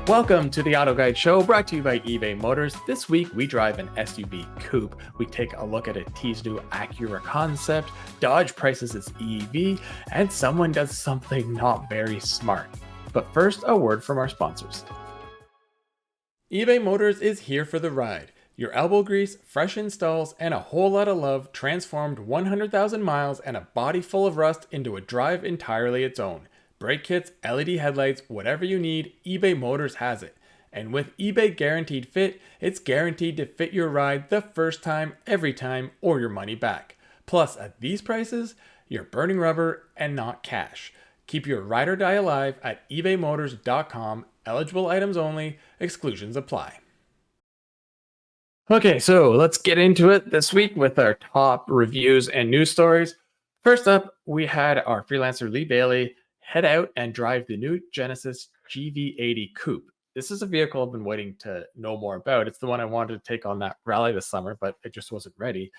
Welcome to the Auto Guide Show, brought to you by eBay Motors. This week, we drive an SUV coupe. We take a look at a teased new Acura concept, Dodge prices its EV, and someone does something not very smart. But first, a word from our sponsors. eBay Motors is here for the ride. Your elbow grease, fresh installs, and a whole lot of love transformed 100,000 miles and a body full of rust into a drive entirely its own. Brake kits, LED headlights, whatever you need, eBay Motors has it. And with eBay Guaranteed Fit, it's guaranteed to fit your ride the first time, every time, or your money back. Plus, at these prices, you're burning rubber and not cash. Keep your ride or die alive at ebaymotors.com. Eligible items only, exclusions apply. Okay, so let's get into it this week with our top reviews and news stories. First up, we had our freelancer Lee Bailey head out and drive the new Genesis GV80 Coupe. This is a vehicle I've been waiting to know more about. It's the one I wanted to take on that rally this summer, but it just wasn't ready.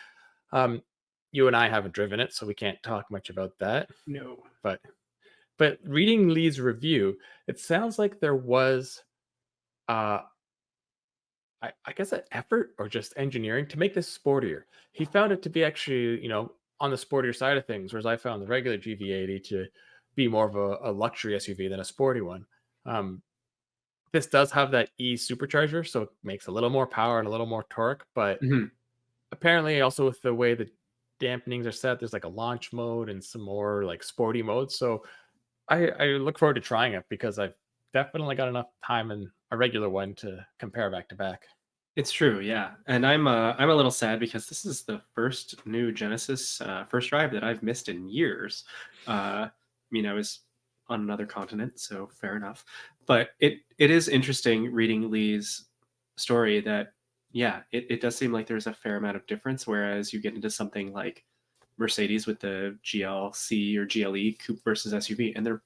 You and I haven't driven it, so we can't talk much about that. No. But reading Lee's review, it sounds like there was, I guess, an effort or just engineering to make this sportier. He found it to be actually, on the sportier side of things, whereas I found the regular GV80 to be more of a luxury SUV than a sporty one. This does have that E supercharger, so it makes a little more power and a little more torque, but apparently also with the way the dampenings are set, there's like a launch mode and some more like sporty modes. So I look forward to trying it because I've definitely got enough time in a regular one to compare back to back. It's true, yeah. And I'm a little sad because this is the first new Genesis first drive that I've missed in years. I was on another continent, so fair enough. But it is interesting reading Lee's story that, yeah, it does seem like there's a fair amount of difference, whereas you get into something like Mercedes with the GLC or GLE coupe versus SUV, and they're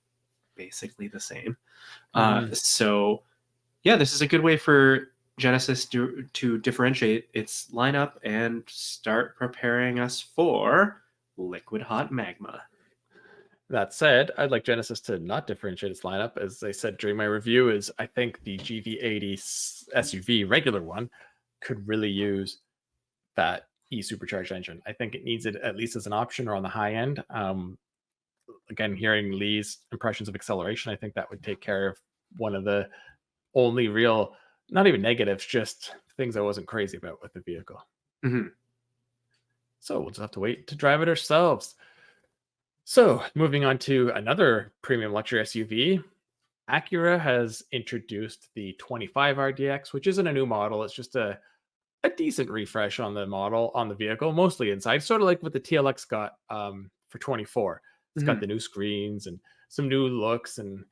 basically the same. So, yeah, this is a good way for Genesis to differentiate its lineup and start preparing us for liquid hot magma. That said, I'd like Genesis to not differentiate its lineup. As I said during my review, is I think the GV80 SUV regular one could really use that E-supercharged engine. I think it needs it at least as an option or on the high end. Again, hearing Lee's impressions of acceleration, I think that would take care of one of the only real, not even negatives, just things I wasn't crazy about with the vehicle. So we'll just have to wait to drive it ourselves. So moving on to another premium luxury SUV, Acura has introduced the 25 RDX, which isn't a new model. It's just a decent refresh on the model, on the vehicle, mostly inside, sort of like what the TLX got for 24. It's got the new screens and some new looks. And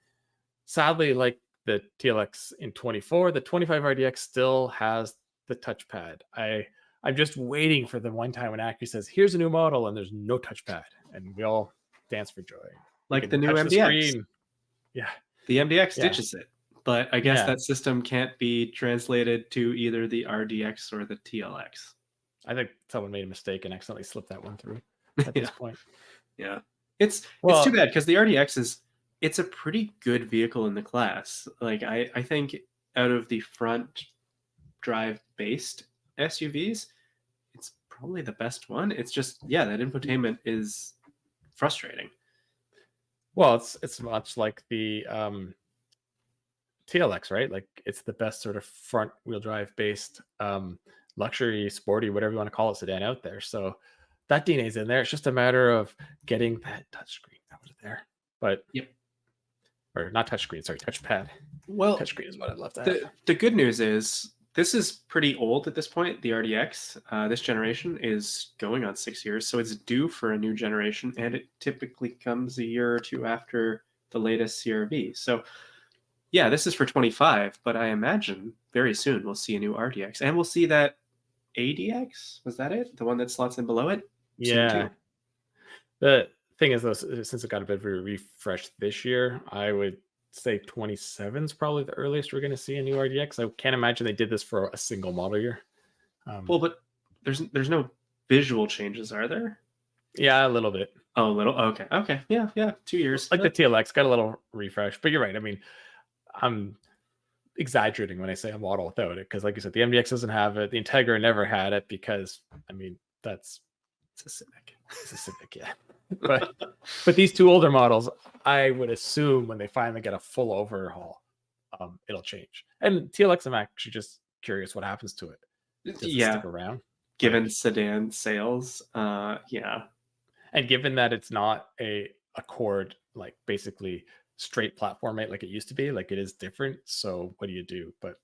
sadly, like the TLX in 24, the 25 RDX still has the touchpad. I'm just waiting for the one time when Acura says, here's a new model, and there's no touchpad. And we all dance for joy. Like the new MDX. Yeah. The MDX ditches it. But I guess that system can't be translated to either the RDX or the TLX. I think someone made a mistake and accidentally slipped that one through at this point. Yeah. It's too bad because the RDX it's a pretty good vehicle in the class. Like I think out of the front drive based SUVs, it's probably the best one. It's just, that infotainment is frustrating. Well, it's much like the TLX, right? Like it's the best sort of front wheel drive based luxury, sporty, whatever you want to call it, sedan out there. So that DNA is in there. It's just a matter of getting that touchscreen out of there. But or not touchscreen, sorry, touchpad. Well, touchscreen is what I'd love to have. The good news is this is pretty old at this point. The RDX, this generation is going on 6 years, so it's due for a new generation, and it typically comes a year or two after the latest CR-V. So, yeah, this is for 25, but I imagine very soon we'll see a new RDX, and we'll see that ADX. Was that it? The one that slots in below it? Yeah. The thing is, though, since it got a bit of a refresh this year, I would say 27 is probably the earliest we're going to see a new RDX. I can't imagine they did this for a single model year. Well, but there's no visual changes, are there? Yeah, a little bit. Oh, a little. Okay. Okay. Yeah. Yeah. 2 years. Like the TLX got a little refresh, but you're right. I mean, I'm exaggerating when I say a model without it because, like you said, the MDX doesn't have it. The Integra never had it because, I mean, that's It's a Civic. it's a Civic, yeah. But these two older models, I would assume when they finally get a full overhaul, it'll change. And TLX, I'm actually just curious what happens to it. Does it Yeah. stick around? Given Like, sedan sales, yeah. and given that it's not a Accord, like basically straight platform mate like it used to be, like it is different. So what do you do? But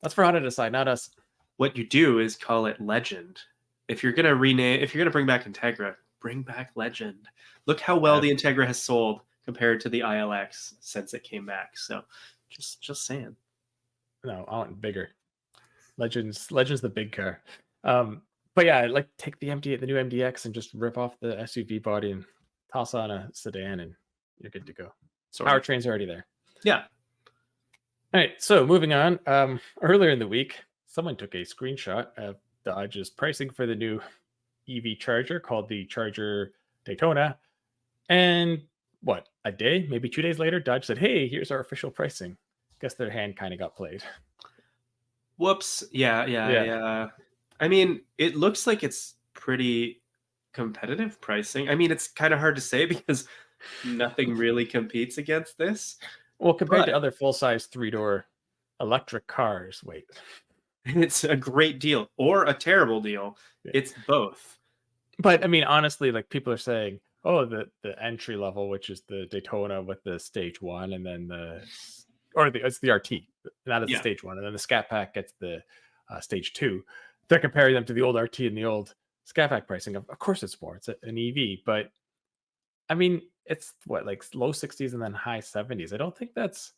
that's for Honda to decide, not us. What you do is call it Legend. If you're gonna rename, if you're gonna bring back Integra, bring back Legend. Look how well the Integra has sold compared to the ILX since it came back. So, just saying. No, I want bigger. Legends the big car. But yeah, like take the new MDX and just rip off the SUV body and toss on a sedan and you're good to go. So powertrain's already there. Yeah. All right, so moving on. Earlier in the week, someone took a screenshot of Dodge's pricing for the new EV charger called the Charger Daytona. And what, a day, maybe 2 days later, Dodge said, hey, here's our official pricing. Guess their hand kind of got played. Whoops. Yeah. I mean, it looks like it's pretty competitive pricing. I mean, it's kind of hard to say because nothing really competes against this. Well, compared to other full-size three-door electric cars, wait. It's a great deal or a terrible deal. Yeah. It's both. But I mean, honestly, like people are saying, oh, the entry level, which is the Daytona with the stage one, and then it's the RT, that is the stage one, and then the Scat Pack gets the stage two. They're comparing them to the old RT and the old Scat Pack pricing. Of course, it's more. It's an EV, but I mean, it's what, like low 60s and then high 70s. I don't think that's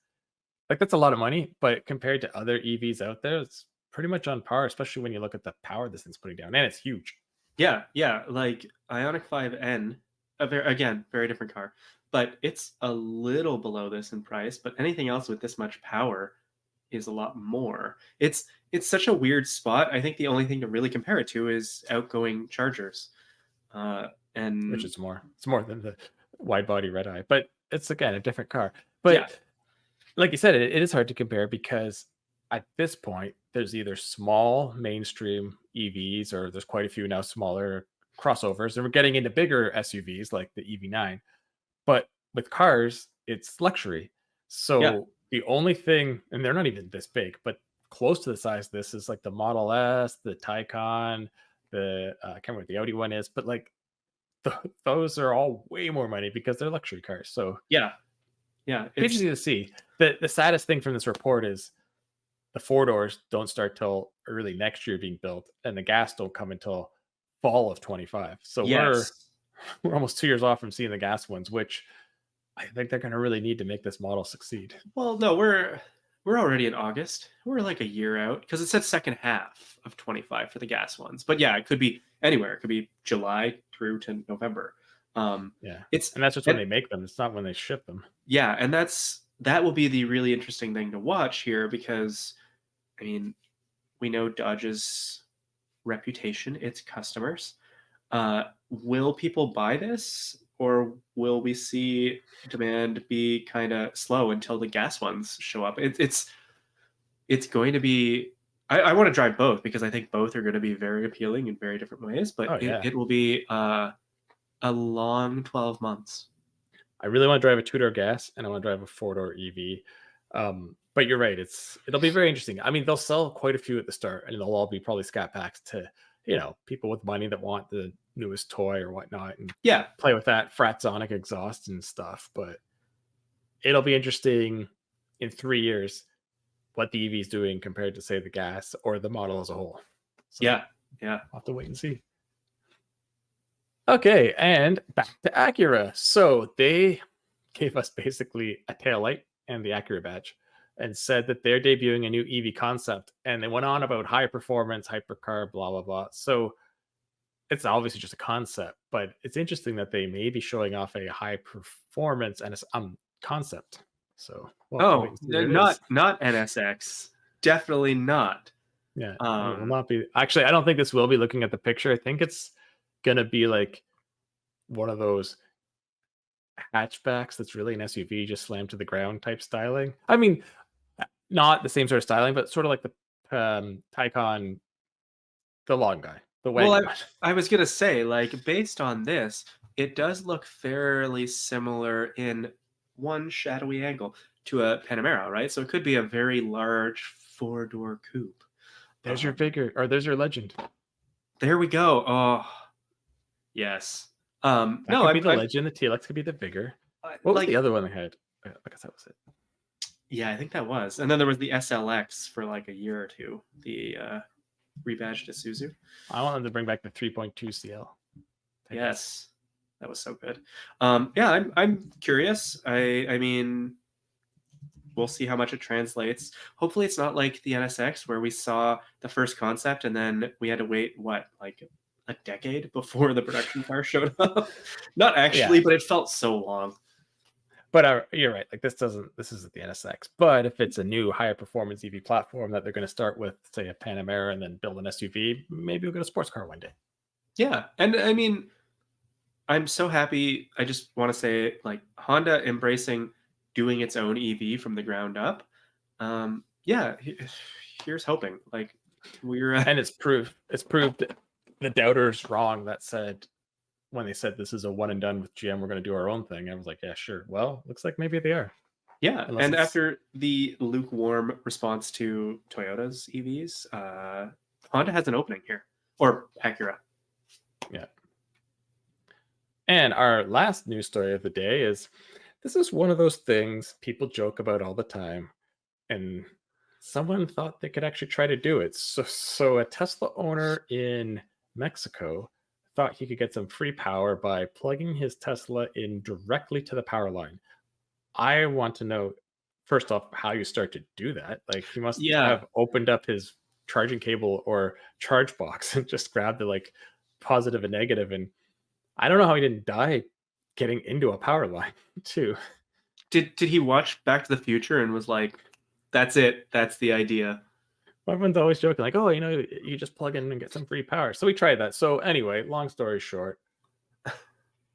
a lot of money, but compared to other EVs out there, it's pretty much on par, especially when you look at the power this thing's putting down, and it's huge. Yeah. Like Ioniq 5N, very different car, but it's a little below this in price. But anything else with this much power is a lot more. It's such a weird spot. I think the only thing to really compare it to is outgoing Chargers, and which is more. It's more than the wide body red eye, but it's again a different car. But like you said, it is hard to compare because at this point there's either small mainstream EVs or there's quite a few now smaller crossovers, and we're getting into bigger SUVs like the EV9. But with cars, it's luxury. So the only thing, and they're not even this big, but close to the size of this, is like the Model S, the Taycan, I can't remember what the Audi one is, but like those are all way more money because they're luxury cars. So it's interesting to see. The saddest thing from this report is the four doors don't start till early next year being built, and the gas don't come until fall of 25. So we're almost 2 years off from seeing the gas ones, which I think they're going to really need to make this model succeed. Well, no, we're already in August. We're like a year out because it said second half of 25 for the gas ones. But yeah, it could be anywhere. It could be July through to November. And that's just when they make them. It's not when they ship them. Yeah, and that will be the really interesting thing to watch here because, I mean, we know Dodge's reputation, its customers. Will people buy this, or will we see demand be kind of slow until the gas ones show up? It's going to be. I want to drive both because I think both are going to be very appealing in very different ways. But it will be a long 12 months. I really want to drive a two-door gas, and I want to drive a four-door EV. But you're right; it'll be very interesting. I mean, they'll sell quite a few at the start, and they'll all be probably Scat Packs to people with money that want the newest toy or whatnot, and play with that Fratzonic exhaust and stuff. But it'll be interesting in 3 years what the EV is doing compared to, say, the gas or the model as a whole. So we'll have to wait and see. Okay, and back to Acura. So they gave us basically a taillight and the Acura badge and said that they're debuting a new EV concept. And they went on about high performance, hypercar, blah, blah, blah. So it's obviously just a concept, but it's interesting that they may be showing off a high performance and concept. So not NSX. Definitely not. Yeah, it will not be. Actually, I don't think this will be. Looking at the picture, I think it's gonna be like one of those hatchbacks that's really an SUV, just slammed to the ground type styling. I mean, not the same sort of styling, but sort of like the Taycan, the long guy, the Well, wagon one. I was gonna say, like, based on this, it does look fairly similar in one shadowy angle to a Panamera, right? So it could be a very large four-door coupe. There's your Um, figure, or there's your legend. there we go. Oh, yes. That No, could be the I'm legend. The TLX could be the figure. What was the like, other one they had? I guess that was it. yeah, I think that was. And then there was the SLX for like a year or two, the rebadged Isuzu. I want them to bring back the 3.2 CL. Yes, that was so good. Yeah, I'm curious. I mean, we'll see how much it translates. Hopefully, it's not like the NSX where we saw the first concept and then we had to wait like a decade before the production car showed up. Not actually, Yeah. but it felt so long. But you're right. Like this isn't the NSX. But if it's a new higher performance EV platform that they're going to start with, say a Panamera, and then build an SUV, maybe we'll get a sports car one day. Yeah, and I mean, I'm so happy. I just want to say, like, Honda embracing doing its own EV from the ground up. Yeah, here's hoping. Like, we're And it's proved the doubters wrong that said, when they said this is a one and done with GM, we're going to do our own thing. I was like, yeah, sure. Well, looks like maybe they are. yeah. Unless And it's after the lukewarm response to Toyota's EVs, Honda has an opening here, or Acura. yeah. And our last news story of the day is this is one of those things people joke about all the time, and someone thought they could actually try to do it. So a Tesla owner in Mexico thought he could get some free power by plugging his Tesla in directly to the power line. I want to know, first off, how you start to do that. Like, he must Yeah. have opened up his charging cable or charge box and just grabbed the like positive and negative, and I don't know how he didn't die getting into a power line too. Did he watch Back to the Future and was like, "That's it. That's the idea." Everyone's always joking, like, oh, you just plug in and get some free power. So we tried that. So anyway, long story short,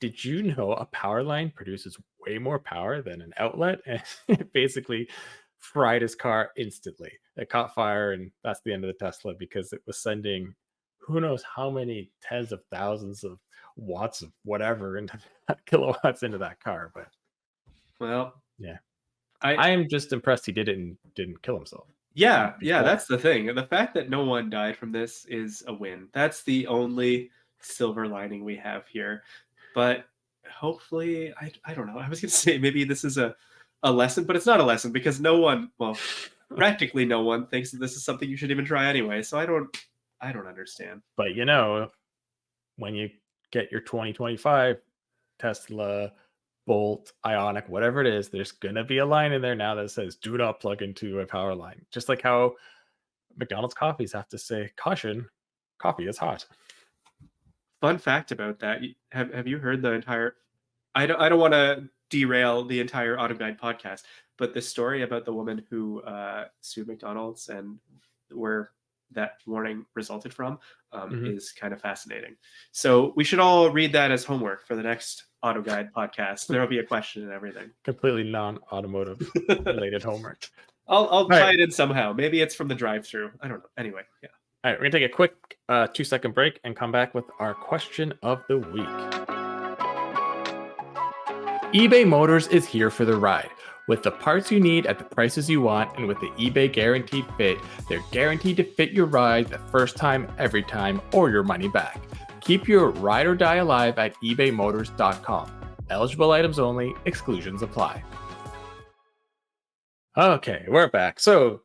did you know a power line produces way more power than an outlet? And it basically fried his car instantly. It caught fire, and that's the end of the Tesla because it was sending who knows how many tens of thousands of watts of whatever into kilowatts into that car. But Well, yeah, I I am just impressed he did it and didn't kill himself. yeah, yeah, Before. that's the thing. The fact that no one died from this is a win. That's the only silver lining we have here. But hopefully, I don't know. I was going to say maybe this is a lesson, but it's not a lesson because no one, well, practically no one thinks that this is something you should even try anyway. So I don't understand. But when you get your 2025 Tesla Bolt, Ionic, whatever it is, there's gonna be a line in there now that says "Do not plug into a power line." Just like how McDonald's coffees have to say "Caution, coffee is hot." Fun fact about that: have you heard the entire? I don't want to derail the entire AutoGuide podcast, but the story about the woman who sued McDonald's and where that warning resulted from Mhm. is kind of fascinating. So we should all read that as homework for the next AutoGuide podcast. There will be a question and everything. Completely non-automotive related homework. I'll All tie right, it in somehow. Maybe it's from the drive-through. I don't know. Anyway, yeah. all right, we're gonna take a quick 2-second break and come back with our question of the week. eBay Motors is here for the ride. With the parts you need at the prices you want, and with the eBay Guaranteed Fit, they're guaranteed to fit your ride the first time, every time, or your money back. Keep your ride or die alive at ebaymotors.com. Eligible items only, exclusions apply. Okay, we're back. So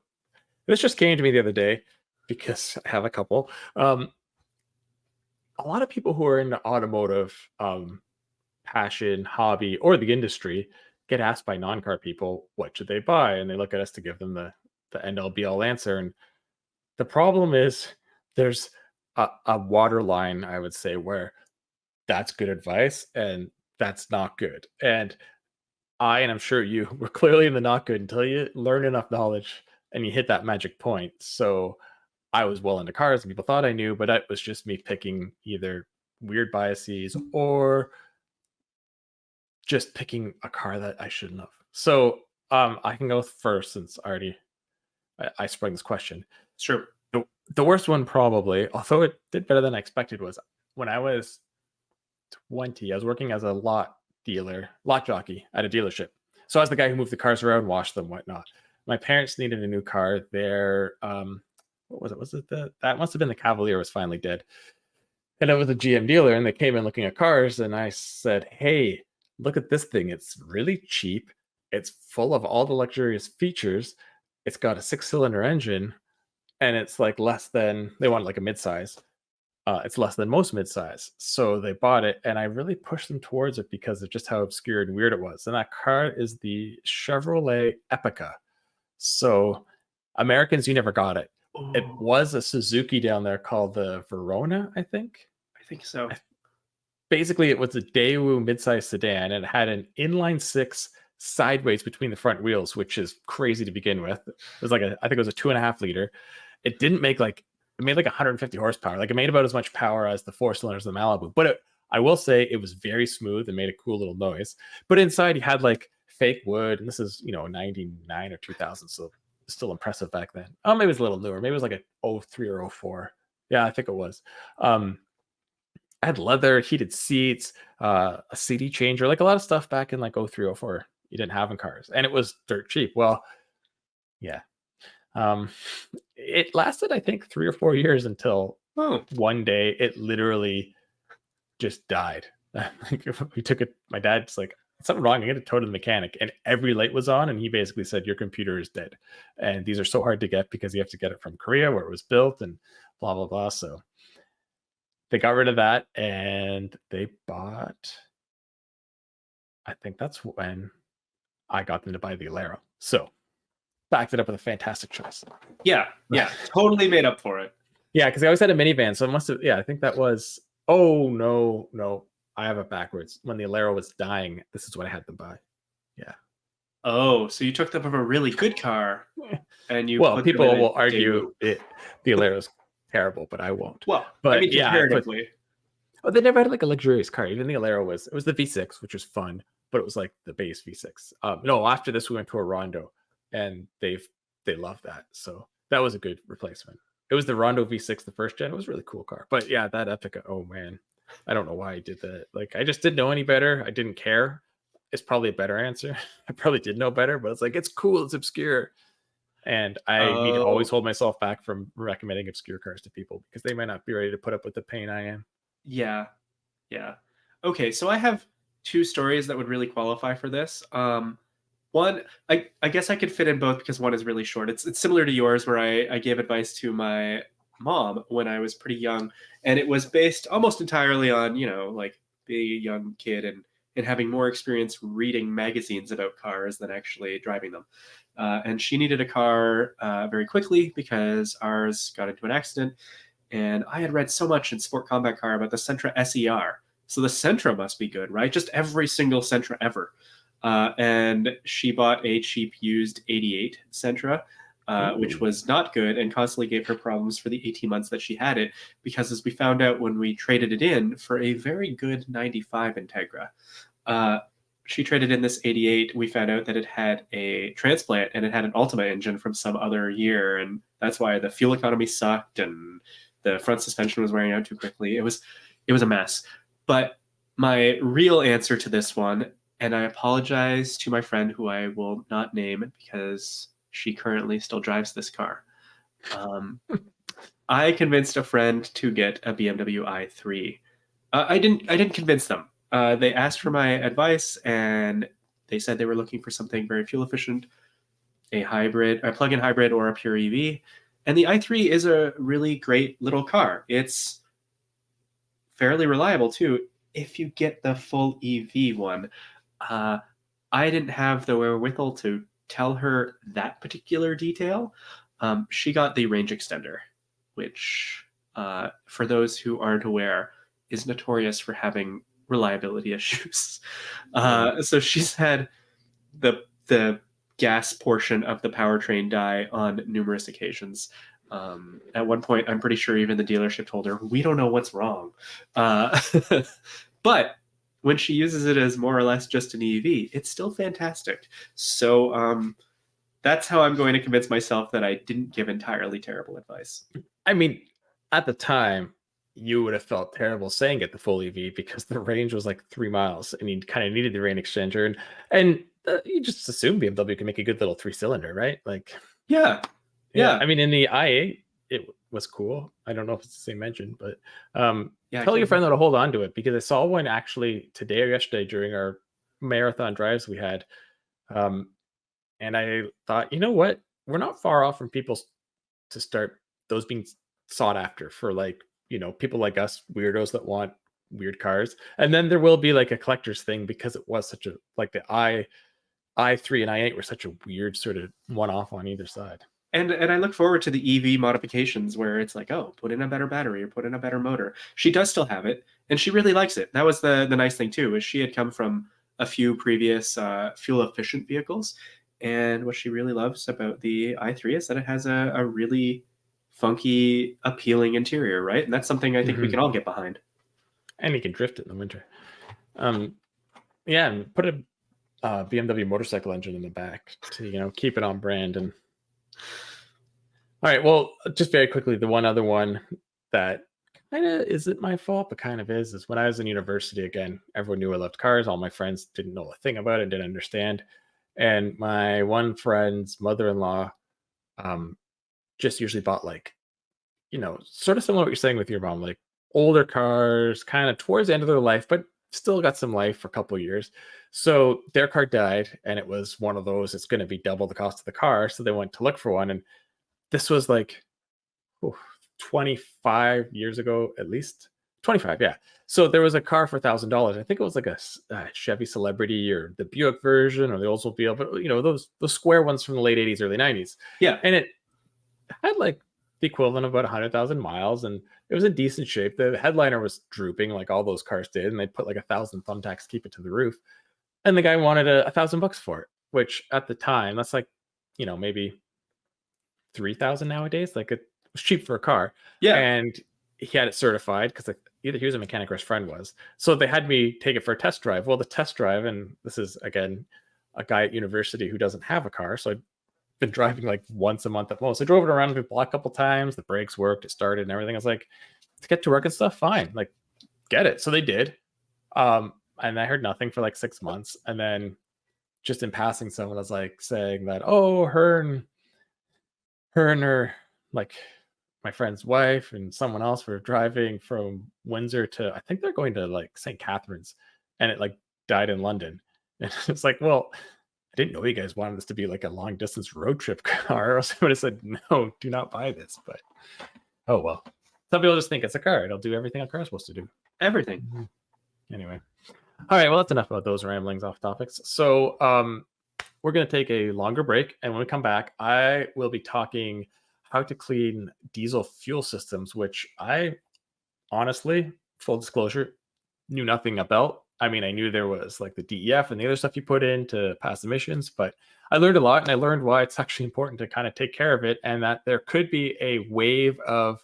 this just came to me the other day because I have a couple. A lot of people who are in the automotive passion, hobby, or the industry get asked by non-car people, what should they buy? And they look at us to give them the end all be all answer. And the problem is there's a water line, I would say, where that's good advice and that's not good. And I'm sure you were clearly in the not good until you learn enough knowledge and you hit that magic point. So I was well into cars and people thought I knew, but that was just me picking either weird biases or just picking a car that I shouldn't have. So I can go first since I sprung this question. Sure. The worst one probably, although it did better than I expected, was when I was 20. I was working as a lot jockey at a dealership. So I was the guy who moved the cars around, washed them, whatnot. My parents needed a new car. Their what was it? Was it that must have been the Cavalier was finally dead. And it was a GM dealer, and they came in looking at cars, and I said, "Hey, look at this thing. It's really cheap. It's full of all the luxurious features. It's got a 6-cylinder engine, and it's like less than they wanted like a midsize. It's less than most midsize." So they bought it, and I really pushed them towards it because of just how obscure and weird it was. And that car is the Chevrolet Epica. So Americans, you never got it. It Oh, was a Suzuki down there called the Verona, I think. I think so. Basically, it was a Daewoo midsize sedan, and it had an inline six sideways between the front wheels, which is crazy to begin with. It was like I think it was a 2.5 liter. It didn't make like it made like 150 horsepower. Like it made about as much power as the 4 cylinders of the Malibu. But I will say it was very smooth and made a cool little noise. But inside, you had like fake wood, and this is 99 or 2000, so still impressive back then. Oh, maybe it was a little newer. Maybe it was like a '03 or '04. Yeah, I think it was. I had leather, heated seats, a CD changer, like a lot of stuff back in like '03, '04 you didn't have in cars. And it was dirt cheap. Well, yeah. Um, it lasted, I think, 3 or 4 years until Oh, one day it literally just died. Like, we took it, my dad's like, something wrong. I get it towed to the mechanic, and every light was on. And he basically said, "Your computer is dead." And these are so hard to get because you have to get it from Korea where it was built and blah, blah, blah. So they got rid of that and they bought, I think that's when I got them to buy the Alero. So backed it up with a fantastic choice. yeah, totally made up for it. Yeah, because I always had a minivan. So it must have, yeah, I think that was, oh, no. I have it backwards. When the Alero was dying, this is what I had them buy. Yeah. Oh, so you took them from a really good car, and you Well, put them people in a will argue Daewoo. the Alero's terrible, but I won't. Well, I But mean, yeah, comparatively. they never had like a luxurious car. Even the Alero it was the V6, which was fun, but it was like the base V6. No, after this we went to a Rondo, and they loved that. So that was a good replacement. It was the Rondo V6, the first gen. It was a really cool car. But yeah, that Epica, oh man. I don't know why I did that. Like I just didn't know any better. I didn't care. It's probably a better answer. I probably did know better, but it's like it's cool, it's obscure. And I need to always Oh, hold myself back from recommending obscure cars to people because they might not be ready to put up with the pain I am. yeah, yeah. Okay, so I have two stories that would really qualify for this. One, I guess I could fit in both because one is really short. It's similar to yours where I gave advice to my mom when I was pretty young, and it was based almost entirely on, like being a young kid and having more experience reading magazines about cars than actually driving them. And she needed a car very quickly because ours got into an accident. And I had read so much in Sport Combat Car about the Sentra SER. So the Sentra must be good, right? Just every single Sentra ever. And she bought a cheap used 88 Sentra, which was not good and constantly gave her problems for the 18 months that she had it, because as we found out when we traded it in for a very good 95 Integra, she traded in this 88. We found out that it had a transplant and it had an Ultima engine from some other year. And that's why the fuel economy sucked and the front suspension was wearing out too quickly. It was a mess. But my real answer to this one, and I apologize to my friend who I will not name because she currently still drives this car. I convinced a friend to get a BMW i3. I didn't convince them. They asked for my advice, and they said they were looking for something very fuel efficient, a hybrid, a plug-in hybrid, or a pure EV. And the i3 is a really great little car. It's fairly reliable too if you get the full EV one. I didn't have the wherewithal to tell her that particular detail. She got the range extender, which, for those who aren't aware, is notorious for having reliability issues. So she's had the gas portion of the powertrain die on numerous occasions. At one point, I'm pretty sure even the dealership told her, "We don't know what's wrong." But when she uses it as more or less just an EV, it's still fantastic. So that's how I'm going to convince myself that I didn't give entirely terrible advice. I mean, at the time, you would have felt terrible saying get the full EV because the range was like 3 miles, and you kind of needed the range exchanger, and you just assume BMW can make a good little 3-cylinder, right? Like, Yeah, yeah. yeah, I mean, in the i8, it was cool. I don't know if it's the same engine, but yeah. I tell your can't friend remember. though to hold on to it because I saw one actually today or yesterday during our marathon drives we had. Um, and I thought, you know what? We're not far off from people to start those being sought after for like, people like us, weirdos that want weird cars. And then there will be like a collector's thing because it was such a like the i3 and i8 were such a weird sort of one off on either side. And I look forward to the EV modifications where it's like, oh, put in a better battery or put in a better motor. She does still have it, and she really likes it. That was the nice thing too, is she had come from a few previous fuel efficient vehicles, and what she really loves about the i3 is that it has a really funky, appealing interior, right? And that's something I think we Hmm. can all get behind. And you can drift it in the winter. Um, yeah, and put a BMW motorcycle engine in the back to keep it on brand. And all right, well, just very quickly, the one other one that kind of isn't my fault, but kind of is when I was in university. Again, everyone knew I loved cars. All my friends didn't know a thing about it, didn't understand. And my one friend's mother-in-law um, just usually bought like, sort of similar to what you're saying with your mom, like older cars, kind of towards the end of their life, but still got some life for a couple of years. So their car died, and it was one of those. It's going to be double the cost of the car, so they went to look for one, and this was like oof, 25 years ago, at least 25. Yeah. So there was a car for $1,000. I think it was like a Chevy Celebrity or the Buick version or the Oldsmobile, but those square ones from the late 80s, early 90s. Yeah, And it had like the equivalent of about 100,000 miles, and it was in decent shape. The headliner was drooping like all those cars did, and they put like 1,000 thumbtacks to keep it to the roof. And the guy wanted $1,000 for it, which at the time, that's like, maybe 3,000 nowadays. Like it was cheap for a car, yeah. and he had it certified because either he was a mechanic or his friend was. So they had me take it for a test drive. Well, the test drive, and this is again a guy at university who doesn't have a car, so I'd been driving like once a month at most. I drove it around the block a couple times. The brakes worked, it started, and everything. I was like, to get to work and stuff, fine. Like, get it. So they did. And I heard nothing for like 6 months, and then just in passing, someone was like saying that, oh, her and her like my friend's wife and someone else were driving from Windsor to I think they're going to like St. Catharines, and it like died in London. And it's like, well, I didn't know you guys wanted this to be like a long distance road trip car, or else I would have said no, do not buy this. But oh well. Some people just think it's a car. It'll do everything a car is supposed to do. Everything. Anyway. All right, well, that's enough about those ramblings off topics. So we're going to take a longer break, and when we come back, I will be talking how to clean diesel fuel systems, which I honestly, full disclosure, knew nothing about. I mean, I knew there was like the DEF and the other stuff you put in to pass emissions, but I learned a lot, and I learned why it's actually important to kind of take care of it, and that there could be a wave of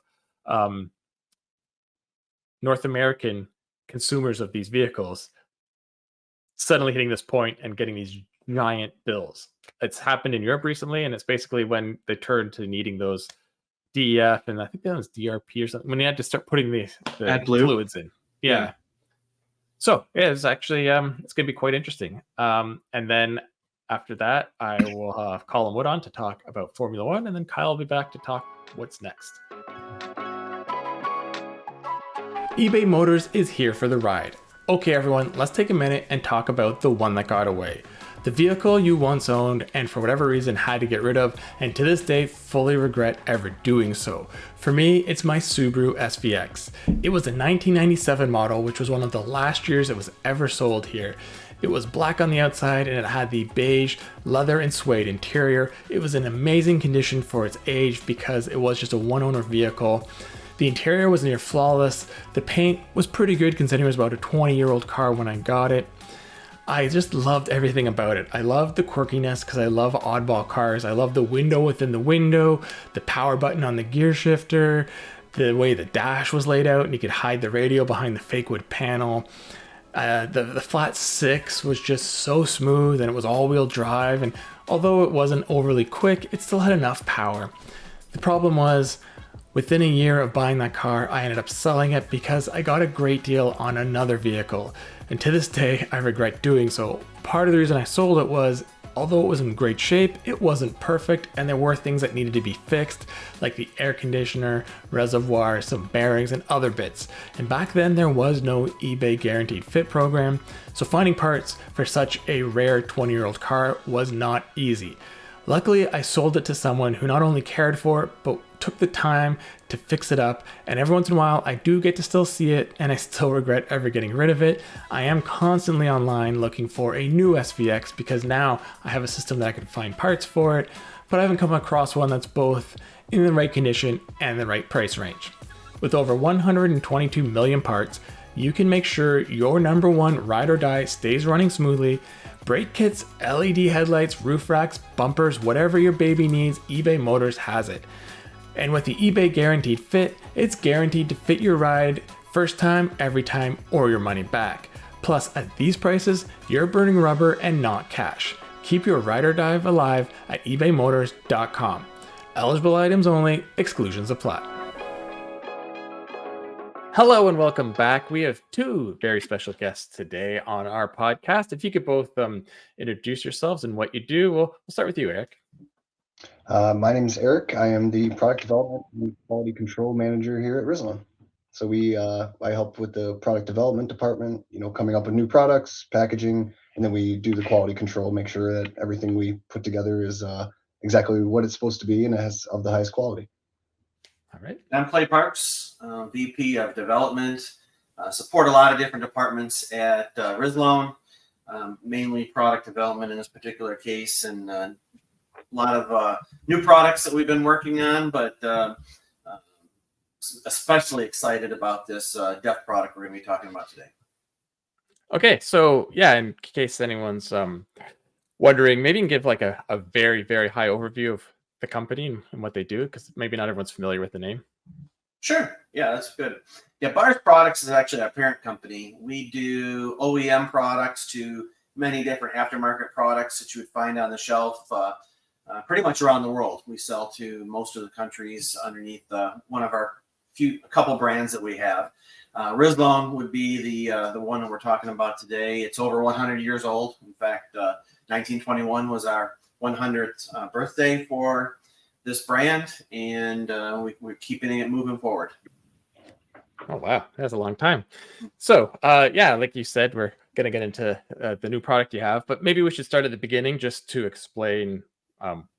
North American consumers of these vehicles suddenly hitting this point and getting these giant bills. It's happened in Europe recently, and it's basically when they turned to needing those DEF, and I think that was DRP or something, when they had to start putting the fluids in. Yeah. So yeah, it's actually it's gonna be quite interesting. And then after that, I will have Colum Wood on to talk about Formula One, and then Kyle will be back to talk what's next. eBay Motors is here for the ride. Okay, everyone, let's take a minute and talk about the one that got away. The vehicle you once owned and for whatever reason had to get rid of, and to this day fully regret ever doing so. For me, it's my Subaru SVX. It was a 1997 model, which was one of the last years it was ever sold here. It was black on the outside, and it had the beige leather and suede interior. It was in amazing condition for its age because it was just a one-owner vehicle. The interior was near flawless. The paint was pretty good considering it was about a 20-year-old car when I got it. I just loved everything about it. I loved the quirkiness because I love oddball cars. I love the window within the window, the power button on the gear shifter, the way the dash was laid out and you could hide the radio behind the fake wood panel. The flat six was just so smooth and it was all-wheel drive, and although it wasn't overly quick, it still had enough power. The problem was, within a year of buying that car, I ended up selling it because I got a great deal on another vehicle. And to this day, I regret doing so. Part of the reason I sold it was, although it was in great shape, it wasn't perfect and there were things that needed to be fixed, like the air conditioner, reservoir, some bearings, and other bits. And back then there was no eBay guaranteed fit program, so finding parts for such a rare 20-year-old car was not easy. Luckily, I sold it to someone who not only cared for it, but took the time to fix it up, and every once in a while I do get to still see it, and I still regret ever getting rid of it. I am constantly online looking for a new SVX because now I have a system that I can find parts for it, but I haven't come across one that's both in the right condition and the right price range. With over 122 million parts, you can make sure your number one ride or die stays running smoothly. Brake kits, LED headlights, roof racks, bumpers, whatever your baby needs, eBay Motors has it. And with the eBay Guaranteed Fit, it's guaranteed to fit your ride first time, every time, or your money back. Plus, at these prices, you're burning rubber and not cash. Keep your ride or die alive at ebaymotors.com. Eligible items only, exclusions apply. Hello and welcome back. We have two very special guests today on our podcast. If you could both introduce yourselves and what you do, we'll start with you, Eric. My name is Eric. I am the product development and quality control manager here at Rizlon. So I help with the product development department, coming up with new products, packaging, and then we do the quality control, make sure that everything we put together is exactly what it's supposed to be and has of the highest quality. All right. I'm Clay Parks, VP of Development. Support a lot of different departments at Rizlon, mainly product development in this particular case, and a lot of new products that we've been working on, but especially excited about this DEF product we're going to be talking about today. Okay, so yeah, in case anyone's wondering, maybe you can give like a very, very high overview of the company and what they do, because maybe not everyone's familiar with the name. Sure. Yeah, that's good. Yeah, Bars Products is actually our parent company. We do OEM products to many different aftermarket products that you would find on the shelf pretty much around the world. We sell to most of the countries underneath one of our a couple brands that we have. Rizlon would be the one that we're talking about today. It's over 100 years old. In fact, 1921 was our 100th birthday for this brand, and we're keeping it moving forward. Oh, wow. That's a long time. So, yeah, like you said, we're going to get into the new product you have, but maybe we should start at the beginning just to explain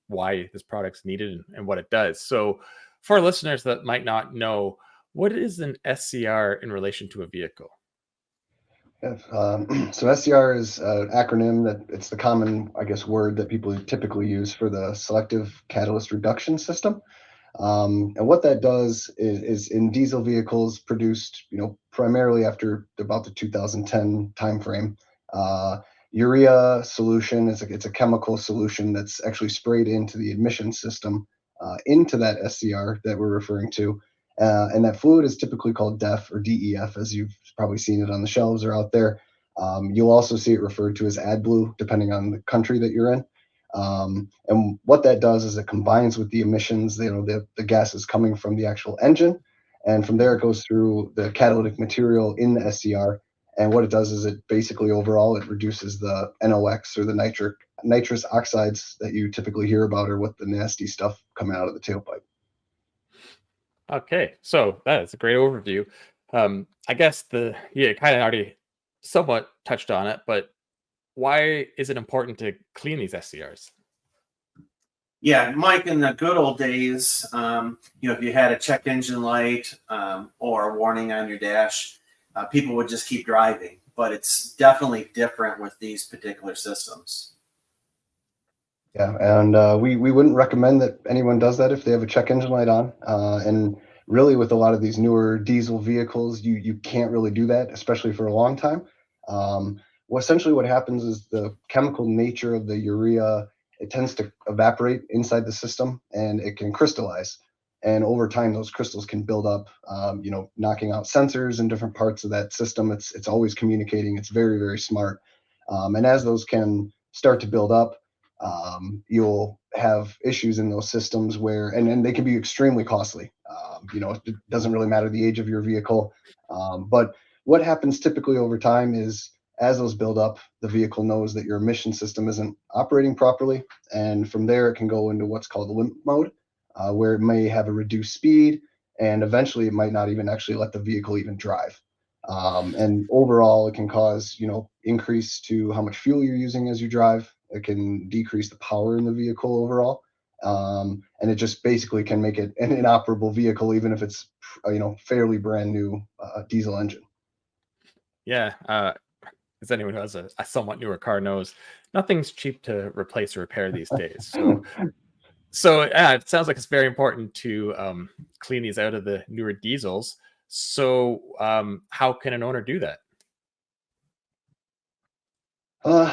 why this product's needed and what it does. So for our listeners that might not know, what is an SCR in relation to a vehicle? Yeah, so SCR is an acronym that it's the common, word that people typically use for the selective catalyst reduction system. And what that does is in diesel vehicles produced, primarily after about the 2010 timeframe, urea solution it's a chemical solution that's actually sprayed into the emission system, into that SCR that we're referring to. And that fluid is typically called DEF or DEF, as you've probably seen it on the shelves or out there. You'll also see it referred to as AdBlue, depending on the country that you're in. And what that does is it combines with the emissions, the gases coming from the actual engine. And from there, it goes through the catalytic material in the SCR. And what it does is it basically overall, it reduces the NOx or the nitrous oxides that you typically hear about, or what the nasty stuff coming out of the tailpipe. Okay, so that is a great overview. I guess you kind of already somewhat touched on it, but why is it important to clean these SCRs? Yeah, Mike, in the good old days, if you had a check engine light or a warning on your dash, people would just keep driving. But it's definitely different with these particular systems. Yeah, and we wouldn't recommend that anyone does that if they have a check engine light on. And really, with a lot of these newer diesel vehicles, you can't really do that, especially for a long time. Essentially what happens is the chemical nature of the urea, it tends to evaporate inside the system and it can crystallize. And over time, those crystals can build up, knocking out sensors in different parts of that system. It's always communicating. It's very, very smart. And as those can start to build up, you'll have issues in those systems and they can be extremely costly. It doesn't really matter the age of your vehicle. But what happens typically over time is as those build up, the vehicle knows that your emission system isn't operating properly. And from there, it can go into what's called limp mode, where it may have a reduced speed, and eventually it might not even actually let the vehicle even drive. And overall, it can cause, increase to how much fuel you're using as you drive. It can decrease the power in the vehicle overall. And it just basically can make it an inoperable vehicle, even if it's, fairly brand new diesel engine. Yeah. As anyone who has a somewhat newer car knows, nothing's cheap to replace or repair these days. So yeah, it sounds like it's very important to clean these out of the newer diesels. So how can an owner do that?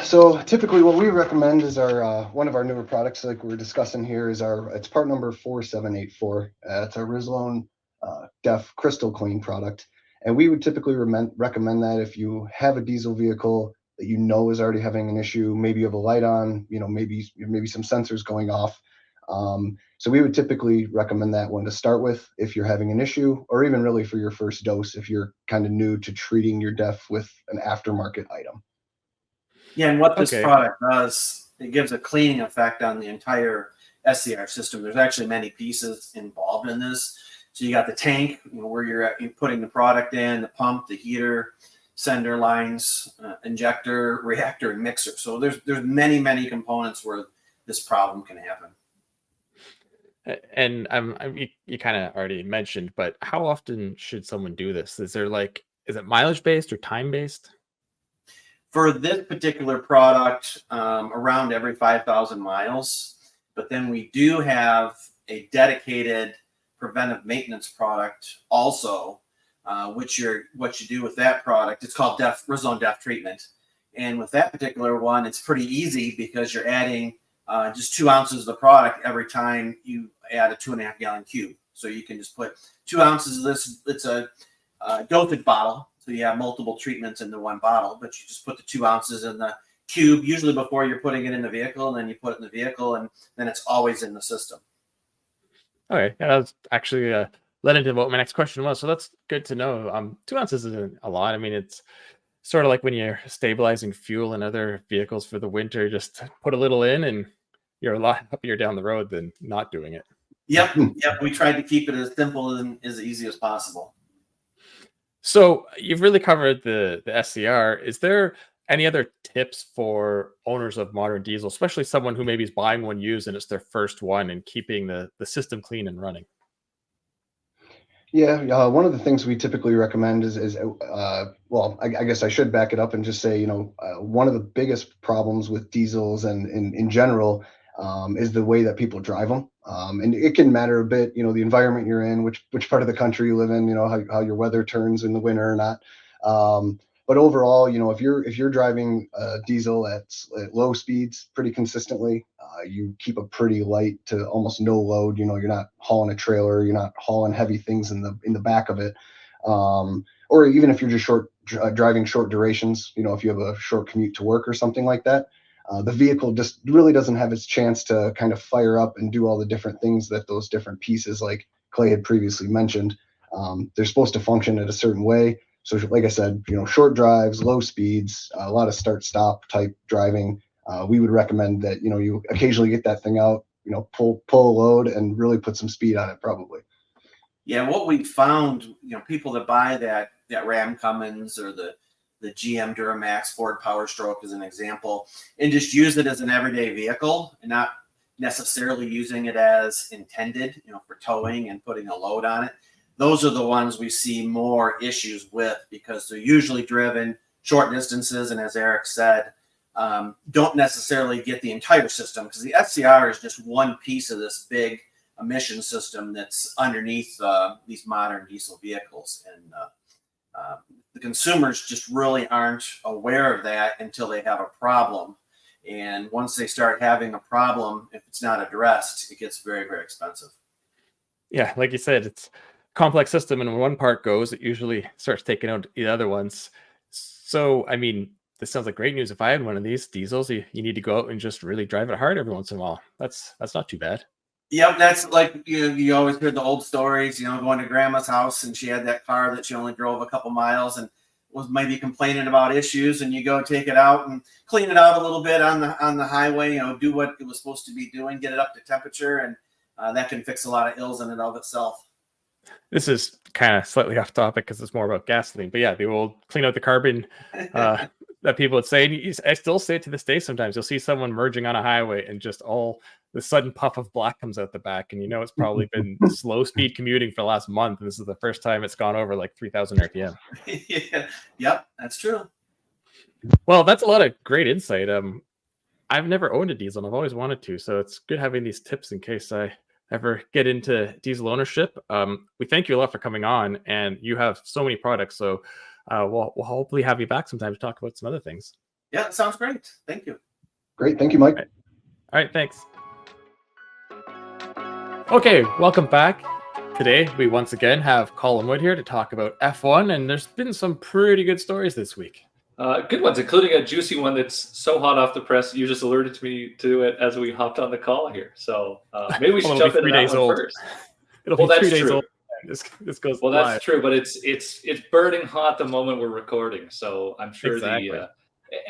So typically what we recommend is our one of our newer products like we're discussing here is it's part number 4784. It's our Rizlone DEF Crystal Clean product. And we would typically recommend that if you have a diesel vehicle that is already having an issue, maybe you have a light on, maybe some sensors going off. So we would typically recommend that one to start with if you're having an issue, or even really for your first dose if you're kind of new to treating your DEF with an aftermarket item. Yeah, and what this Okay. product does, it gives a cleaning effect on the entire SCR system. There's actually many pieces involved in this. So you got the tank, where you're putting the product in, the pump, the heater, sender lines, injector, reactor, and mixer. So there's many, many components where this problem can happen. And you kind of already mentioned, but how often should someone do this? Is it mileage based or time based? For this particular product, around every 5,000 miles. But then we do have a dedicated preventive maintenance product also, what you do with that product. It's called Rizlone DEF treatment. And with that particular one, it's pretty easy because you're adding just 2 ounces of the product every time you add a 2.5 gallon cube. So you can just put 2 ounces of this. It's a dosage bottle. So you have multiple treatments into one bottle, but you just put the 2 ounces in the cube, usually before you're putting it in the vehicle, and then you put it in the vehicle, and then it's always in the system. Okay, yeah, that's actually led into what my next question was. So that's good to know. 2 ounces isn't a lot. I mean, it's sort of like when you're stabilizing fuel in other vehicles for the winter. Just put a little in, and you're a lot happier down the road than not doing it. Yep. We tried to keep it as simple and as easy as possible. So you've really covered the SCR. Is there any other tips for owners of modern diesel, especially someone who maybe is buying one used and it's their first one, and keeping the system clean and running? Yeah, one of the things we typically recommend is well, I guess I should back it up and just say, one of the biggest problems with diesels and in general is the way that people drive them. And it can matter a bit, the environment you're in, which part of the country you live in, how your weather turns in the winter or not. But overall, if you're driving diesel at low speeds pretty consistently, you keep a pretty light to almost no load. You're not hauling a trailer, you're not hauling heavy things in the back of it, or even if you're just driving short durations. If you have a short commute to work or something like that, the vehicle just really doesn't have its chance to kind of fire up and do all the different things that those different pieces, like Clay had previously mentioned, they're supposed to function in a certain way. So like I said, short drives, low speeds, a lot of start-stop type driving. We would recommend that, you occasionally get that thing out, pull a load and really put some speed on it probably. Yeah, what we found, people that buy that Ram Cummins or the GM Duramax Ford Power Stroke as an example, and just use it as an everyday vehicle and not necessarily using it as intended, for towing and putting a load on it. Those are the ones we see more issues with because they're usually driven short distances. And as Eric said, don't necessarily get the entire system because the SCR is just one piece of this big emission system that's underneath these modern diesel vehicles. And the consumers just really aren't aware of that until they have a problem. And once they start having a problem, if it's not addressed, it gets very, very expensive. Yeah, like you said, it's a complex system, and when one part goes, it usually starts taking out the other ones. So, I mean, this sounds like great news. If I had one of these diesels, you need to go out and just really drive it hard every once in a while. That's not too bad. Yep, that's like you always hear the old stories, going to grandma's house and she had that car that she only drove a couple miles and was maybe complaining about issues, and you go take it out and clean it out a little bit on the highway, do what it was supposed to be doing, get it up to temperature, and that can fix a lot of ills in and of itself. This is kind of slightly off topic because it's more about gasoline, but yeah, the old clean out the carbon that people would say. And I still say it to this day. Sometimes you'll see someone merging on a highway, and just all the sudden puff of black comes out the back, and it's probably been slow speed commuting for the last month, and this is the first time it's gone over like 3,000 RPM. Yeah. Yep, that's true. Well, that's a lot of great insight. I've never owned a diesel, and I've always wanted to, so it's good having these tips in case I ever get into diesel ownership. We thank you a lot for coming on, and you have so many products, so we'll hopefully have you back sometime to talk about some other things. Yeah, that sounds great. Thank you. Great. Thank you, Mike. All right, thanks. Okay, welcome back. Today, we once again have Colum Wood here to talk about F1, and there's been some pretty good stories this week. Good ones, including a juicy one that's so hot off the press. You just alerted me to it as we hopped on the call here. So maybe we should jump into that one first. It'll be 3 days old. This goes well, live. That's true, but it's burning hot the moment we're recording. So I'm sure exactly.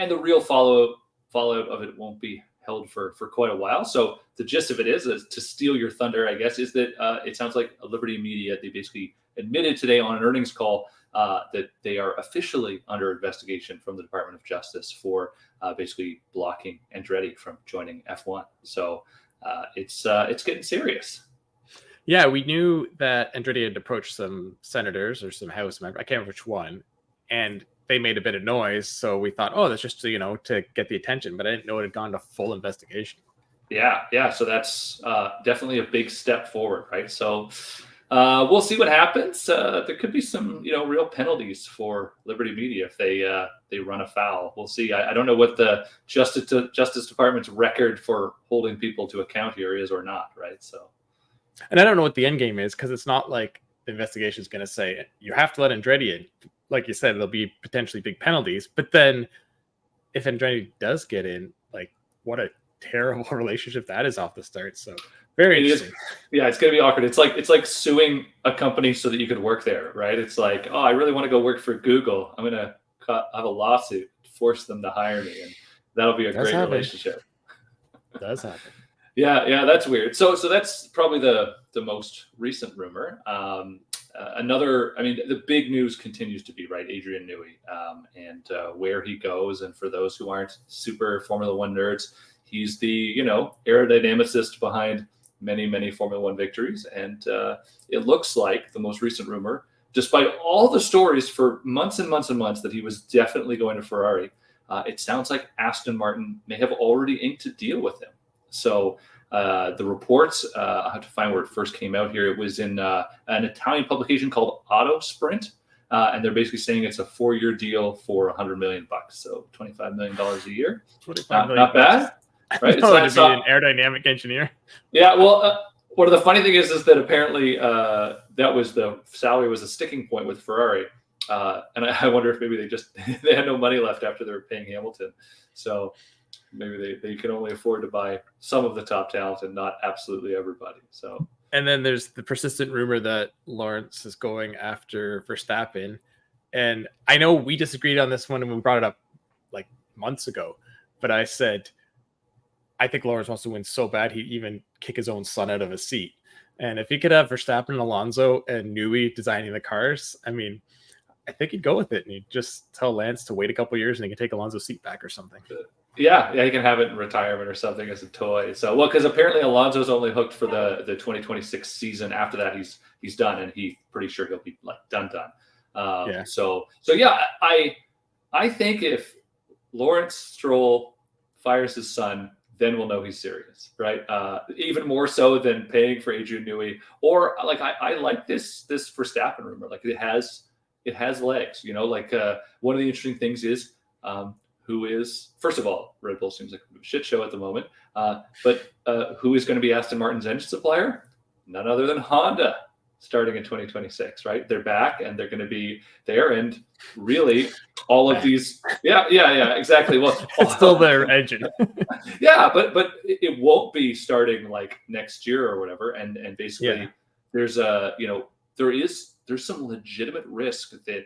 The real fallout of it won't be held for quite a while. So the gist of it is to steal your thunder, I guess, is that it sounds like Liberty Media, they basically admitted today on an earnings call that they are officially under investigation from the Department of Justice for basically blocking Andretti from joining F1. So it's getting serious. Yeah, we knew that Andretti had approached some senators or some House members, I can't remember which one, and they made a bit of noise. So we thought, oh, that's just to get the attention, but I didn't know it had gone to full investigation. Yeah. So that's definitely a big step forward, right? So we'll see what happens. There could be some, real penalties for Liberty Media if they run afoul. We'll see. I don't know what the Justice Department's record for holding people to account here is or not, right? So, and I don't know what the end game is, because it's not like the investigation is going to say you have to let Andretti in. Like you said, there'll be potentially big penalties. But then, if Andretti does get in, like, what a terrible relationship that is off the start. So very interesting. Yeah, it's going to be awkward. It's like suing a company so that you could work there, right? It's like, oh, I really want to go work for Google. I'm going to have a lawsuit to force them to hire me, and that'll be a great relationship. It does happen. Yeah, that's weird. So that's probably the most recent rumor. The big news continues to be, right, Adrian Newey and where he goes. And for those who aren't super Formula One nerds, he's the, aerodynamicist behind many, many Formula One victories. And it looks like the most recent rumor, despite all the stories for months and months and months that he was definitely going to Ferrari, it sounds like Aston Martin may have already inked a deal with him. So the reports, I have to find where it first came out here. It was in an Italian publication called Auto Sprint. And they're basically saying it's a 4-year deal for $100 million. So $25 million a year. Not bad. Right? It's not an aerodynamic engineer. Yeah. Well, one of the funny things is that apparently that was the salary was a sticking point with Ferrari. And I wonder if maybe they had no money left after they were paying Hamilton. So maybe they can only afford to buy some of the top talent and not absolutely everybody. So, and then there's the persistent rumor that Lawrence is going after Verstappen. And I know we disagreed on this one and we brought it up like months ago, but I said, I think Lawrence wants to win so bad he'd even kick his own son out of his seat. And if he could have Verstappen and Alonso and Newey designing the cars, I mean, I think he'd go with it, and he'd just tell Lance to wait a couple years and he can take Alonso's seat back or something. Yeah, he can have it in retirement or something as a toy. So, well, because apparently Alonso's only hooked for the 2026 season. After that, he's done, and he's pretty sure he'll be like done. Yeah. So yeah, I think if Lawrence Stroll fires his son, then we'll know he's serious, right? Even more so than paying for Adrian Newey, or like I like this Verstappen rumor. Like it has legs, Like one of the interesting things is who is, first of all, Red Bull seems like a shit show at the moment, but who is going to be Aston Martin's engine supplier? none other than Honda starting in 2026, right? They're back and they're going to be there. And really all of these, yeah, exactly. Well, It's still their engine. yeah, but it won't be starting like next year or whatever. And basically there's there's some legitimate risk that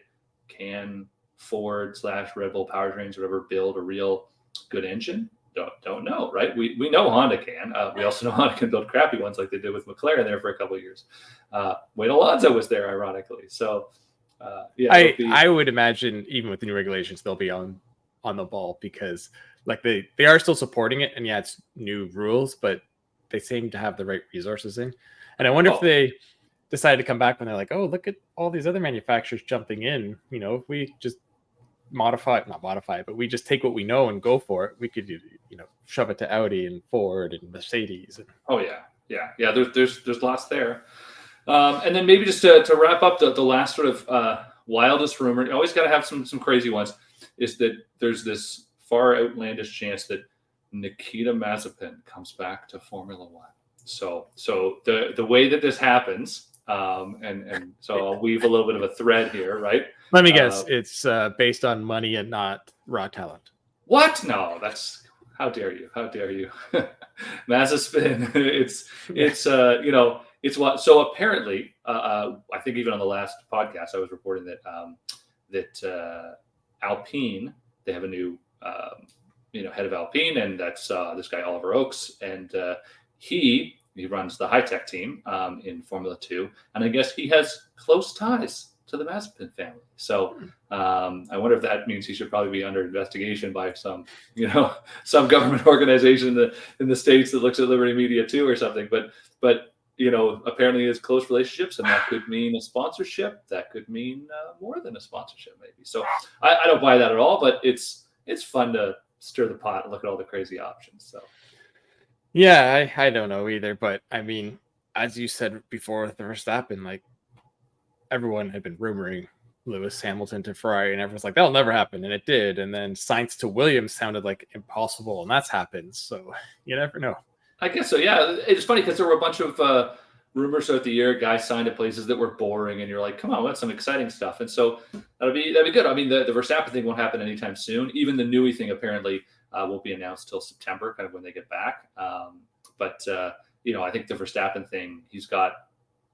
can Ford / Red Bull powertrains or whatever build a real good engine. Don't know, right? We know Honda can. We also know Honda can build crappy ones like they did with McLaren there for a couple of years. Wayne Alonso was there, ironically. So, I would imagine even with the new regulations, they'll be on the ball because like they are still supporting it. And yeah, it's new rules, but they seem to have the right resources in. And I wonder if they decided to come back when they're like, oh, look at all these other manufacturers jumping in. You know, if we just not modify it, but we just take what we know and go for it. We could, shove it to Audi and Ford and Mercedes. Yeah. There's lots there. And then maybe just to wrap up the last sort of wildest rumor, you always got to have some crazy ones, is that there's this far outlandish chance that Nikita Mazepin comes back to Formula One. So the way that this happens, and so I'll weave a little bit of a thread here, right? Let me guess, it's based on money and not raw talent. What? No, that's how dare you? How dare you? Mazepin, it's what. So apparently, I think even on the last podcast, I was reporting that Alpine, they have a new head of Alpine, and that's this guy Oliver Oakes, and he runs the high tech team in Formula 2, and I guess he has close ties to the Mazepin family. So I wonder if that means he should probably be under investigation by some government organization in the States that looks at Liberty Media too or something. But apparently it's close relationships, and that could mean a sponsorship. That could mean more than a sponsorship, maybe. So I don't buy that at all, but it's fun to stir the pot and look at all the crazy options. So. Yeah, I don't know either, but I mean, as you said before with the Verstappen, like everyone had been rumoring Lewis Hamilton to Ferrari, and everyone's like, that'll never happen, and it did. And then Sainz to Williams sounded like impossible, and that's happened. So you never know. I guess so. Yeah, it's funny because there were a bunch of rumors throughout the year. Guys signed at places that were boring, and you're like, come on, that's some exciting stuff. And so that'd be good. I mean, the Verstappen thing won't happen anytime soon. Even the Newey thing apparently won't be announced till September, kind of when they get back. But I think the Verstappen thing, he's got,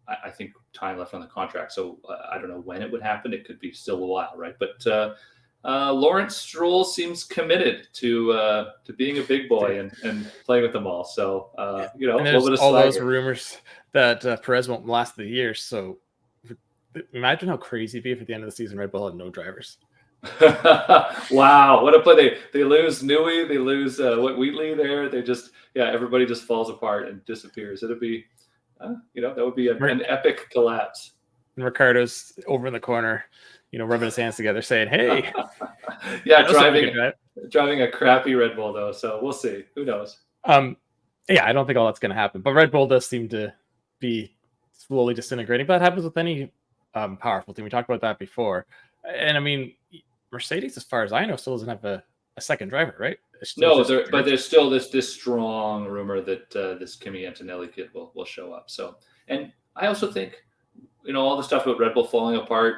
I think, time left on the contract. So I don't know when it would happen. It could be still a while, right? But Lawrence Stroll seems committed to being a big boy and playing with them all. So, and there's all those rumors that Perez won't last the year. So imagine how crazy it'd be if at the end of the season Red Bull had no drivers. Wow, what a play. They lose Newey, they lose Wheatley there. They just, everybody just falls apart and disappears. It'd be, that would be an epic collapse. And Ricardo's over in the corner, rubbing his hands together saying, hey. driving a crappy Red Bull though. So we'll see. Who knows? I don't think all that's going to happen, but Red Bull does seem to be slowly disintegrating, but that happens with any powerful team. We talked about that before. And I mean, Mercedes, as far as I know, still doesn't have a second driver, right? No, but there's still this strong rumor that this Kimi Antonelli kid will show up. So, and I also think, all the stuff about Red Bull falling apart,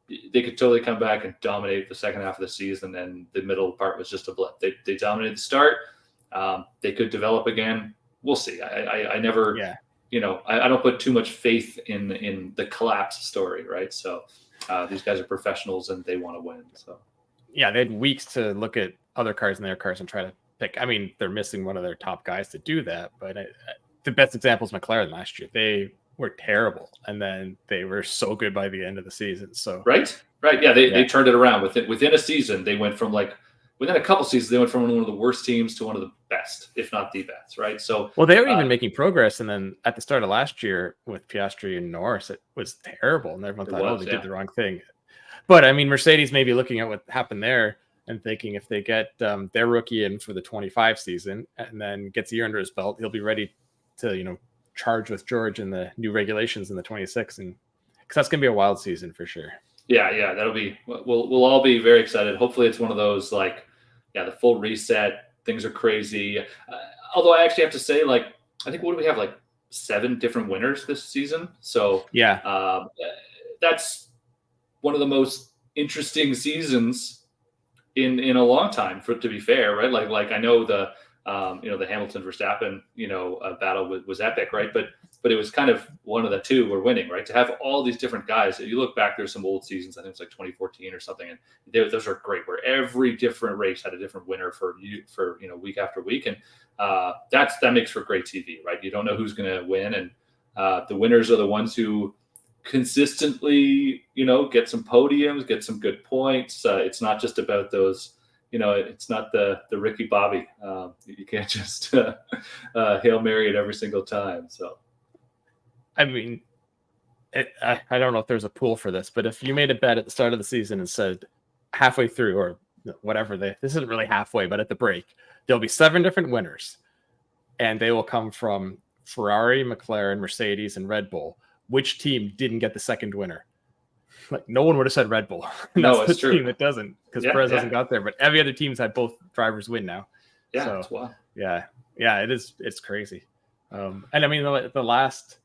they could totally come back and dominate the second half of the season, and the middle part was just a blip. They dominated the start. They could develop again. We'll see. I never, I don't put too much faith in the collapse story, right? So. These guys are professionals and they want to win. So, yeah, they had weeks to look at other cars and their cars and try to pick. I mean, they're missing one of their top guys to do that. But the best example is McLaren last year. They were terrible, and then they were so good by the end of the season. So right, yeah, they turned it around within a season. They went from within a couple seasons, they went from one of the worst teams to one of the best, if not the best, right? So, well, they were even making progress, and then at the start of last year with Piastri and Norris, it was terrible, and everyone thought, they did the wrong thing. But I mean, Mercedes may be looking at what happened there and thinking if they get their rookie in for the 25 season and then gets a year under his belt, he'll be ready to charge with George in the new regulations in the 26, and because that's going to be a wild season for sure. Yeah, that'll be. We'll all be very excited. Hopefully, it's one of those the full reset. Things are crazy. Although I actually have to say, I think what do we have 7 different winners this season. So Yeah. That's one of the most interesting seasons in a long time, for to be fair, right? Like I know the the Hamilton Verstappen battle was epic, right? But it was kind of one of the two were winning, right? To have all these different guys. If you look back, there's some old seasons. I think it's like 2014 or something, and those are great, where every different race had a different winner for week after week, and that makes for great TV, right? You don't know who's going to win, and the winners are the ones who consistently, get some podiums, get some good points. It's not just about those. It's not the Ricky Bobby. You can't just Hail Mary it every single time. So, I mean, I don't know if there's a pool for this, but if you made a bet at the start of the season and said halfway through or whatever, this isn't really halfway, but at the break, there'll be 7 different winners, and they will come from Ferrari, McLaren, Mercedes, and Red Bull. Which team didn't get the second winner? Like, no one would have said Red Bull. No, That's it's the true. team that doesn't, because Perez hasn't got there. But every other team's had both drivers win now. Yeah, so, that's wild. Yeah, it is. It's crazy. And I mean, the last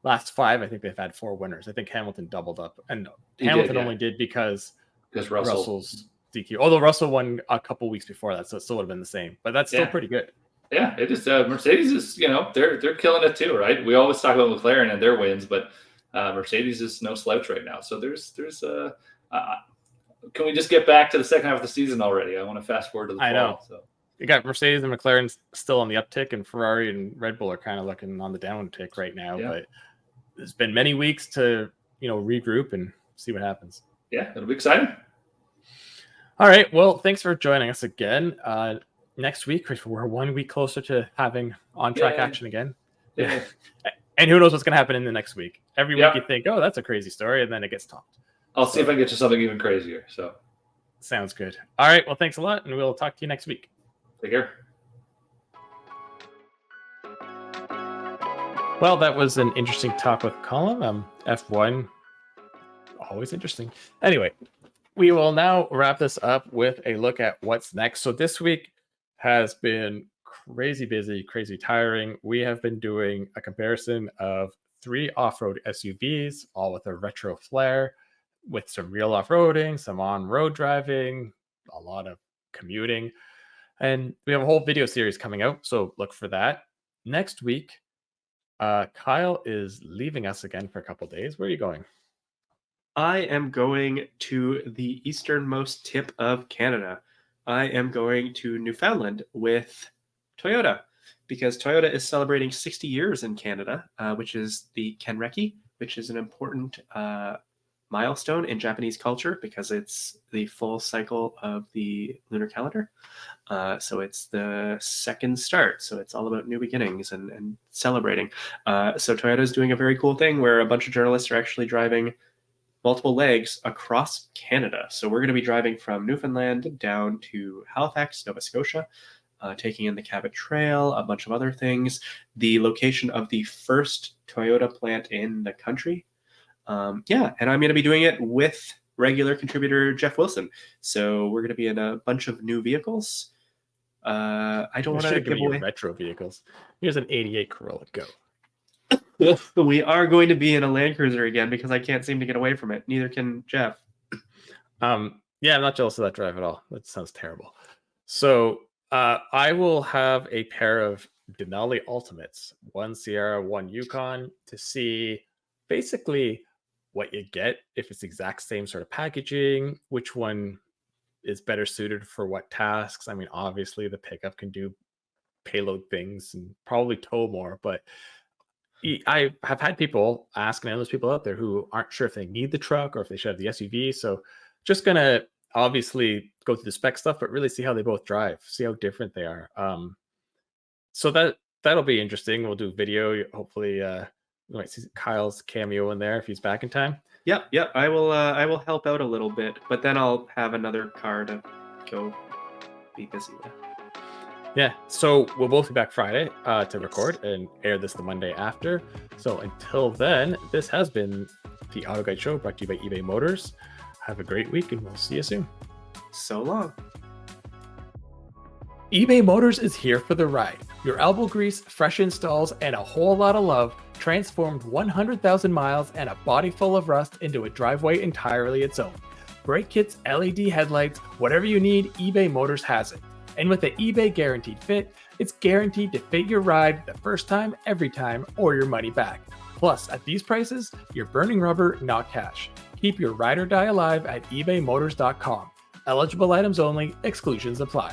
5, I think they've had 4 winners. I think Hamilton doubled up, and Hamilton only did because Russell's DQ. Although Russell won a couple weeks before that, so it still would have been the same. But that's still pretty good. Yeah, it is. Mercedes is, they're killing it too, right? We always talk about McLaren and their wins, but Mercedes is no slouch right now. So there's can we just get back to the second half of the season already? I want to fast forward to the fall. I know. So You got Mercedes and McLaren still on the uptick, and Ferrari and Red Bull are kind of looking on the downtick right now. Yeah. But there's been many weeks to regroup and see what happens. Yeah, it'll be exciting. All right. Well, thanks for joining us again. Next week, we're 1 week closer to having on-track action again. Yeah. And who knows what's going to happen in the next week. Every week you think, oh, that's a crazy story, and then it gets topped. I'll see if I can get you something even crazier. So sounds good. All right. Well, thanks a lot, and we'll talk to you next week. Take care. Well, that was an interesting talk with Colum. F1, always interesting. Anyway, we will now wrap this up with a look at what's next. So this week has been crazy busy, crazy tiring. We have been doing a comparison of 3 off-road SUVs, all with a retro flair, with some real off-roading, some on-road driving, a lot of commuting. And we have a whole video series coming out, so look for that. Next week, Kyle is leaving us again for a couple days. Where are you going? I am going to the easternmost tip of Canada. I am going to Newfoundland with Toyota, because Toyota is celebrating 60 years in Canada, which is the Kanreki, which is an important milestone in Japanese culture because it's the full cycle of the lunar calendar. So it's the second start. So it's all about new beginnings and celebrating. So Toyota is doing a very cool thing where a bunch of journalists are actually driving multiple legs across Canada. So we're going to be driving from Newfoundland down to Halifax, Nova Scotia, taking in the Cabot Trail, a bunch of other things, the location of the first Toyota plant in the country. And I'm going to be doing it with regular contributor Jeff Wilson. So we're going to be in a bunch of new vehicles. I don't want to give away retro vehicles. Here's an 88 Corolla Go. We are going to be in a Land Cruiser again because I can't seem to get away from it. Neither can Jeff. I'm not jealous of that drive at all. That sounds terrible. So I will have a pair of Denali Ultimates, one Sierra, one Yukon, to see basically what you get, if it's the exact same sort of packaging, which one is better suited for what tasks. I mean, obviously the pickup can do payload things and probably tow more, but I have had people ask, and there's people out there who aren't sure if they need the truck or if they should have the SUV. So just going to obviously go through the spec stuff, but really see how they both drive, see how different they are. So that'll be interesting. We'll do video. Hopefully, you might see Kyle's cameo in there if he's back in time. Yep. I will help out a little bit, but then I'll have another car to go be busy with. Yeah, so we'll both be back Friday to record and air this the Monday after. So until then, this has been the Auto Guide Show, brought to you by eBay Motors. Have a great week, and we'll see you soon. So long. eBay Motors is here for the ride. Your elbow grease, fresh installs, and a whole lot of love transformed 100,000 miles and a body full of rust into a driveway entirely its own. Brake kits, LED headlights, whatever you need, eBay Motors has it. And with the eBay Guaranteed Fit, it's guaranteed to fit your ride the first time, every time, or your money back. Plus, at these prices, you're burning rubber, not cash. Keep your ride or die alive at ebaymotors.com. Eligible items only, exclusions apply.